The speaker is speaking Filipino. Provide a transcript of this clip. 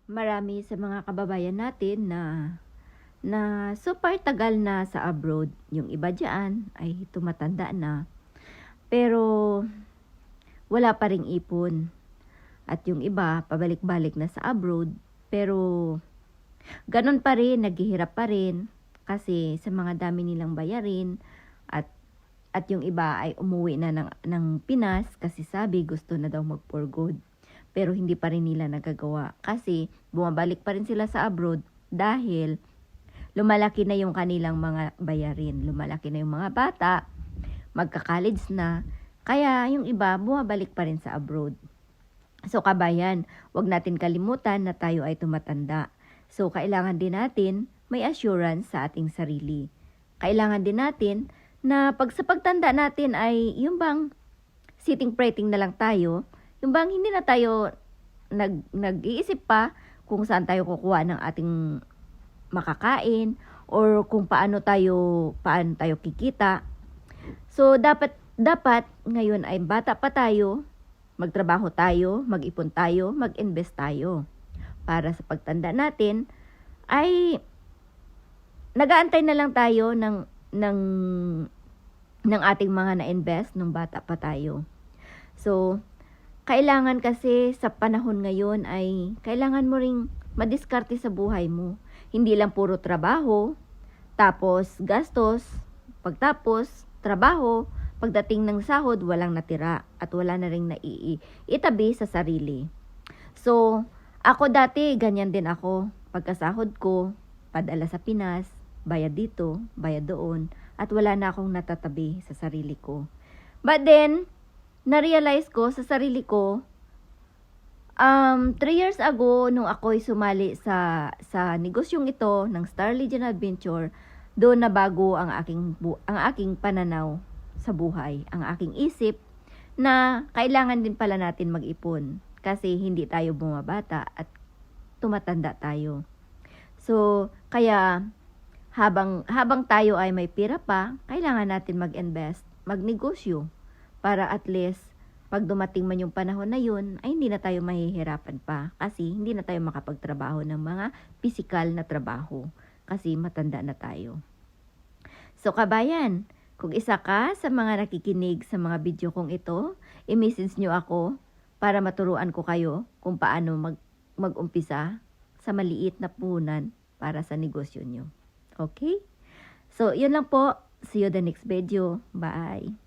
Marami sa mga kababayan natin na super tagal na sa abroad. Yung iba diyan ay tumatanda na. Pero wala pa ring ipon. At yung iba pabalik-balik na sa abroad. Pero ganun pa rin, naghihirap pa rin kasi sa mga dami nilang bayarin at yung iba ay umuwi na ng Pinas kasi sabi gusto na daw mag-for good. Pero hindi pa rin nila nagagawa kasi bumabalik pa rin sila sa abroad dahil lumalaki na yung kanilang mga bayarin. Lumalaki na yung mga bata, magka-college na, kaya yung iba bumabalik pa rin sa abroad. So kabayan, wag natin kalimutan na tayo ay tumatanda. So kailangan din natin may assurance sa ating sarili. Kailangan din natin na sa pagtanda natin ay yung bang sitting pretting na lang tayo, yung bang hindi na tayo nag-iisip pa kung saan tayo kukuha ng ating makakain or kung paano tayo kikita. So dapat ngayon ay bata pa tayo, magtrabaho tayo, mag-ipon tayo, mag-invest tayo para sa pagtanda natin ay nag-aantay na lang tayo ng ating mga na-invest nung bata pa tayo. So, kailangan kasi sa panahon ngayon ay kailangan mo ring madiskarte sa buhay mo. Hindi lang puro trabaho, tapos gastos, pagtapos trabaho, pagdating ng sahod walang natira at wala na ring itabi sa sarili. So, ako dati ganyan din ako. Pagkasahod ko, padala sa Pinas, bayad dito, bayad doon, at wala na akong natatabi sa sarili ko. But then, na-realize ko sa sarili ko, 3 years ago, nung ako'y sumali sa negosyong ito ng Star Legion Adventure, doon na bago ang aking pananaw sa buhay, ang aking isip, na kailangan din pala natin mag-ipon kasi hindi tayo bumabata at tumatanda tayo. So, kaya habang tayo ay may pira pa, kailangan natin mag-invest, magnegosyo, para at least pag dumating man yung panahon na yun, ay hindi na tayo mahihirapan pa kasi hindi na tayo makapagtrabaho ng mga physical na trabaho kasi matanda na tayo. So kabayan, kung isa ka sa mga nakikinig sa mga video kong ito, i-message nyo ako para maturuan ko kayo kung paano mag-umpisa sa maliit na puhunan para sa negosyo nyo. Okay? So, yun lang po. See you the next video. Bye!